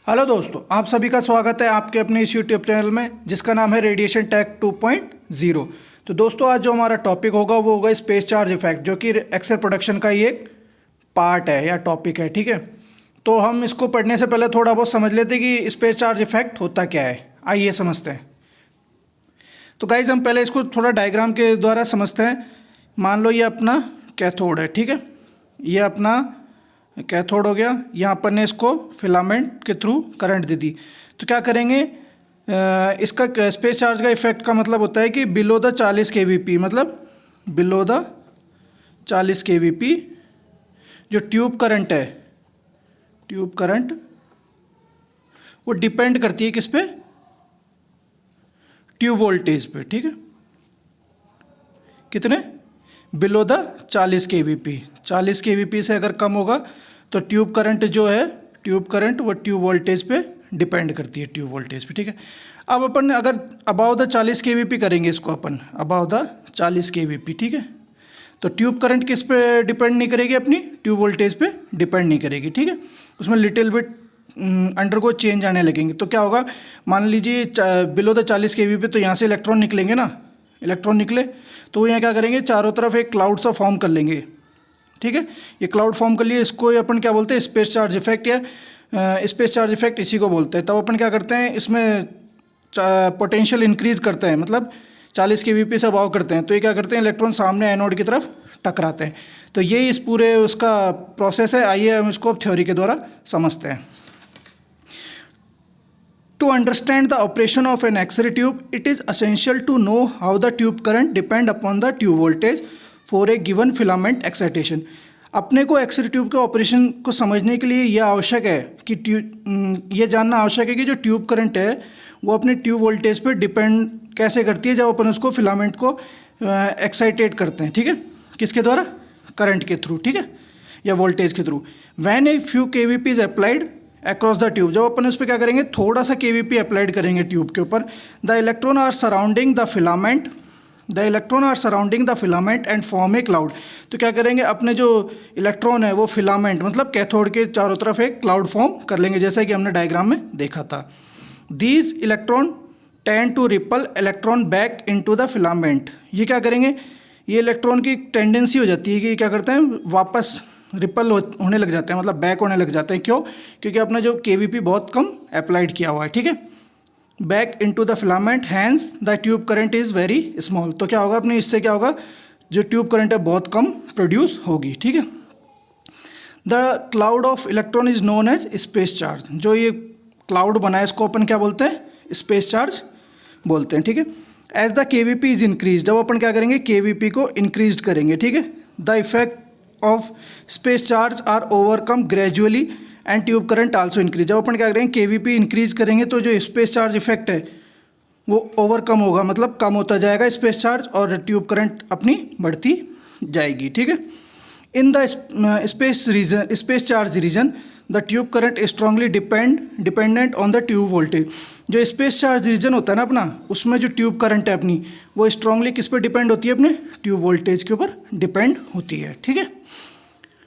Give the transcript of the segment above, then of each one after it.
Hello दोस्तों, आप सभी का स्वागत है आपके अपने इस यूट्यूब चैनल में जिसका नाम है रेडिएशन टेक 2.0। तो दोस्तों, आज जो हमारा टॉपिक होगा वो होगा स्पेस चार्ज इफेक्ट, जो कि एक्सेल प्रोडक्शन का ही एक पार्ट है या टॉपिक है। ठीक है, तो हम इसको पढ़ने से पहले थोड़ा बहुत समझ लेते हैं कि स्पेस चार्ज इफेक्ट होता क्या है। आइए समझते हैं। तो गाइज, हम पहले इसको थोड़ा डायग्राम के द्वारा समझते हैं। मान लो ये अपना कैथोड है, ठीक है, ये अपना कैथोड हो गया। यहाँ पर ने इसको फिलामेंट के थ्रू करंट दे दी। तो क्या करेंगे, इसका स्पेस चार्ज का इफेक्ट का मतलब होता है कि बिलो द 40 kVp, मतलब बिलो द 40 kVp जो ट्यूब करंट है, ट्यूब करंट वो डिपेंड करती है किस पे, ट्यूब वोल्टेज पे। ठीक है, कितने, बिलो द 40 kVp। 40 kVp से अगर कम होगा तो ट्यूब करंट जो है, ट्यूब करंट वो ट्यूब वोल्टेज पे डिपेंड करती है, ट्यूब वोल्टेज पे। ठीक है, अब अपन अगर अबाव द 40 kVp करेंगे इसको, अपन अबाव द 40 kVp, ठीक है, तो ट्यूब करंट किस पे डिपेंड नहीं करेगी, अपनी ट्यूब वोल्टेज पे डिपेंड नहीं करेगी। ठीक है, उसमें लिटिल बिट अंडर को चेंज आने लगेंगे। तो क्या होगा, मान लीजिए बिलो द 40 kVp, तो यहाँ से इलेक्ट्रॉन निकलेंगे ना, इलेक्ट्रॉन निकले तो वो यहाँ क्या करेंगे, चारों तरफ एक क्लाउड सा फॉर्म कर लेंगे। ठीक है, ये क्लाउड फॉर्म कर लिए, इसको अपन क्या बोलते हैं, स्पेस चार्ज इफेक्ट, या स्पेस चार्ज इफेक्ट इसी को बोलते हैं। तब अपन क्या करते हैं, इसमें पोटेंशियल इंक्रीज करते हैं, मतलब 40 kVp से अबाव करते हैं। तो ये क्या करते हैं, इलेक्ट्रॉन सामने एनोड की तरफ टकराते हैं। तो ये इस पूरे उसका प्रोसेस है। आइए हम इसको थ्योरी के द्वारा समझते हैं। To understand the operation of an X-ray tube, it is essential to know how the tube current depend upon the tube voltage for a given filament excitation. अपने को एक्स-रे ट्यूब के ऑपरेशन को समझने के लिए यह आवश्यक है कि ये जानना आवश्यक है कि जो ट्यूब करंट है वो अपने ट्यूब वोल्टेज पर डिपेंड कैसे करती है जब अपन उसको फिलामेंट को एक्साइटेट करते हैं। ठीक है, किसके द्वारा, करंट के थ्रू, ठीक है, या वोल्टेज के through. When a few kVp is applied across the tube, जब अपन उस पर क्या करेंगे, थोड़ा सा kVp अप्लाइड करेंगे ट्यूब के ऊपर, the electron are surrounding the filament, the electron are surrounding the filament and form a cloud. तो क्या करेंगे, अपने जो इलेक्ट्रॉन है वो फिलामेंट मतलब कैथोड के चारों तरफ एक क्लाउड फॉर्म कर लेंगे, जैसा कि हमने डायग्राम में देखा था। These electron tend to repel electron back into the filament. ये क्या करेंगे, ये इलेक्ट्रॉन की टेंडेंसी हो जाती है कि क्या करते हैं, वापस रिपल होने लग जाते हैं, मतलब बैक होने लग जाते हैं। क्यों, क्योंकि अपना जो kVp बहुत कम अप्लाइड किया हुआ है। ठीक है, back into the filament, hence the tube current is very small. तो क्या होगा अपने, इससे क्या होगा, जो ट्यूब करंट है बहुत कम प्रोड्यूस होगी। ठीक है, the cloud of electron is known as space charge. जो ये क्लाउड बना है इसको अपन क्या बोलते हैं, स्पेस चार्ज बोलते हैं। ठीक है, as the kVp is increase, जब अपन क्या करेंगे, kVp को इंक्रीज करेंगे। ठीक है, the effect of space charge are overcome gradually and tube current also increase. जब अपन क्या करेंगे, kVp इंक्रीज करेंगे तो जो स्पेस चार्ज इफेक्ट है वो ओवरकम होगा, मतलब कम होता जाएगा स्पेस चार्ज, और ट्यूब करंट अपनी बढ़ती जाएगी। ठीक है, in the space charge region the tube current strongly dependent on the tube voltage. जो स्पेस चार्ज रीजन होता है ना अपना, उसमें जो ट्यूब करंट है अपनी वो स्ट्रांगली किस पर डिपेंड होती है, अपने ट्यूब वोल्टेज के ऊपर डिपेंड होती है। ठीक है,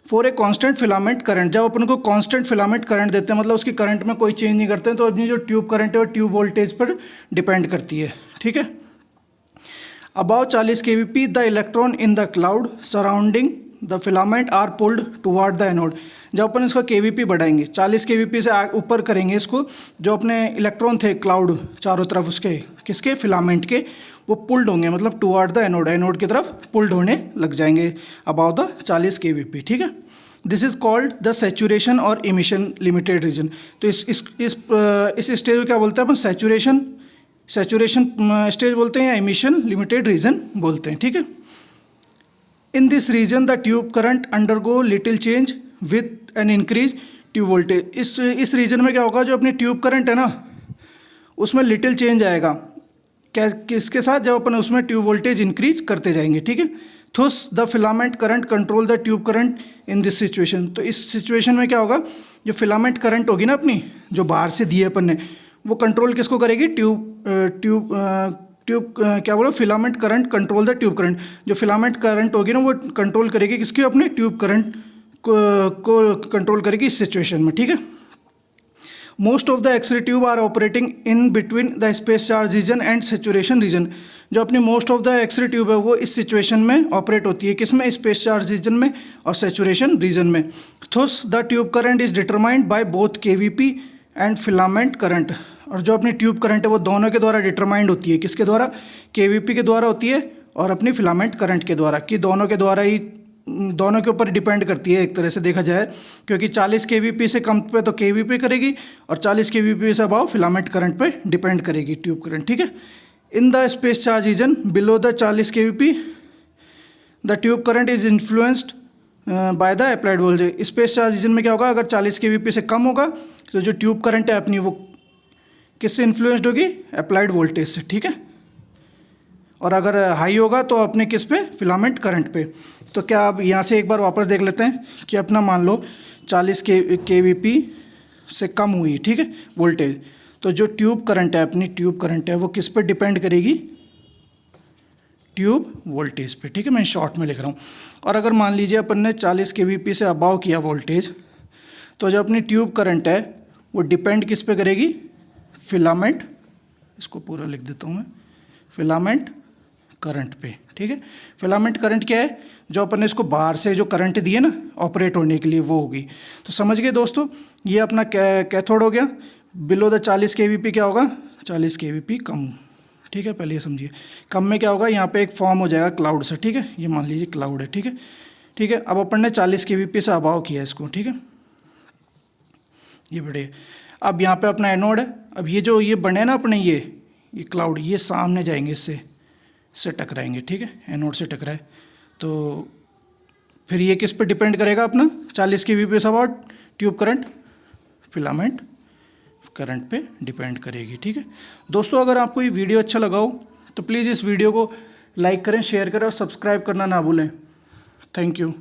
for a constant filament current, जब अपन को कांस्टेंट फिलामेंट करंट देते हैं, मतलब उसकी करंट में कोई चेंज नहीं करते हैं, तो अपनी जो ट्यूब करंट है वो ट्यूब वोल्टेज पर डिपेंड करती है। ठीक है, above 40 kVp the electron in the cloud surrounding the filament are pulled toward the anode. जब अपन इसका kVp बढ़ाएंगे, 40 kVp से ऊपर करेंगे इसको, जो अपने इलेक्ट्रॉन थे क्लाउड चारों तरफ उसके, किसके, फिलामेंट के, वो पुल्ड होंगे, मतलब टुवार्ड द एनोड, एनोड की तरफ पुल्ड होने लग जाएंगे अबाव द 40 kVp। ठीक है, this is called the saturation और इमिशन लिमिटेड रीजन। तो इस स्टेज को क्या बोलते हैं अपन, सैचुरेशन स्टेज बोलते हैं या इमिशन लिमिटेड रीजन बोलते हैं। ठीक है, in this region the tube current undergo little change with an increase tube voltage. इस रीजन में क्या होगा, जो अपनी ट्यूब करंट है ना उसमें लिटिल चेंज आएगा, क्या, किसके साथ, जब अपन उसमें ट्यूब वोल्टेज इंक्रीज करते जाएंगे। ठीक है, thus the filament current control the tube current in this situation. तो इस सिचुएशन में क्या होगा, जो फिलामेंट करंट होगी ना अपनी, जो बाहर से दी है अपन ने, वो कंट्रोल किसको करेगी, क्या बोलो, filament current control the tube current. जो फिलामेंट करंट होगी ना वो कंट्रोल करेगी किसकी, अपने ट्यूब करंट को कंट्रोल करेगी इस सिचुएशन में। ठीक है, most of the X ray tube are operating in between the space charge region and saturation region. जो अपनी most of the X ray tube है वो इस सिचुएशन में ऑपरेट होती है, किसमें, स्पेस चार्ज रीजन में और सेचुरेशन रीजन में। Thus the tube current is determined by both KVP and filament current. और जो अपनी ट्यूब करंट है वो दोनों के द्वारा डिटरमाइंड होती है, किसके द्वारा, केवीपी के द्वारा होती है और अपनी फिलामेंट करंट के द्वारा, कि दोनों के द्वारा ही, दोनों के ऊपर डिपेंड करती है एक तरह से देखा जाए, क्योंकि 40 केवीपी से कम पे तो केवीपी करेगी और 40 केवीपी से अबाव फिलामेंट करंट पे डिपेंड करेगी ट्यूब करंट, ठीक है। In the space charge region below the 40 kVp the tube current is influenced by the applied voltage. Space charge region में क्या होगा, अगर 40 केवीपी से कम होगा तो जो ट्यूब करंट है अपनी वो किससे इन्फ्लुएंस्ड होगी, अप्लाइड वोल्टेज से, ठीक है। और अगर हाई होगा तो अपने किस पे, फिलामेंट करंट पे। तो क्या आप यहाँ से एक बार वापस देख लेते हैं कि अपना मान लो 40 केवीपी से कम हुई, ठीक है, वोल्टेज, तो जो ट्यूब करंट है, अपनी ट्यूब करंट है वो किस पे डिपेंड करेगी, ट्यूब वोल्टेज पे, ठीक है। मैं शॉर्ट में लिख रहा हूँ। और अगर मान लीजिए अपन ने 40 केवीपी से अबाव किया वोल्टेज, तो जो अपनी ट्यूब करंट है वो डिपेंड किस पे करेगी, फिलामेंट, इसको पूरा लिख देता हूँ मैं, फिलामेंट करंट पे, ठीक है। फिलामेंट करंट क्या है, जो अपन ने इसको बाहर से जो करंट दी है ना ऑपरेट होने के लिए, वो होगी। तो समझ गए दोस्तों, ये अपना कैथोड हो गया। बिलो द 40 केवीपी क्या होगा, 40 केवीपी कम, ठीक है, पहले ये समझिए। कम में क्या होगा, यहाँ पे एक फॉर्म हो जाएगा क्लाउड से, ठीक है, ये मान लीजिए क्लाउड है, ठीक है, ठीक है। अब अपन ने 40 केवीपी से अबाव किया इसको, ठीक है, ये बढ़े। अब यहाँ पे अपना एनोड है। अब ये जो ये बने ना अपने ये क्लाउड, ये सामने जाएंगे, इससे टकराएंगे, ठीक है, एनोड से टकराए तो फिर ये किस पे डिपेंड करेगा, अपना 40 kVp say about tube current, filament current पे डिपेंड करेगी, ठीक है। दोस्तों अगर आपको ये वीडियो अच्छा लगा हो तो प्लीज़ इस वीडियो को लाइक करें, शेयर करें और सब्सक्राइब करना ना भूलें। Thank you.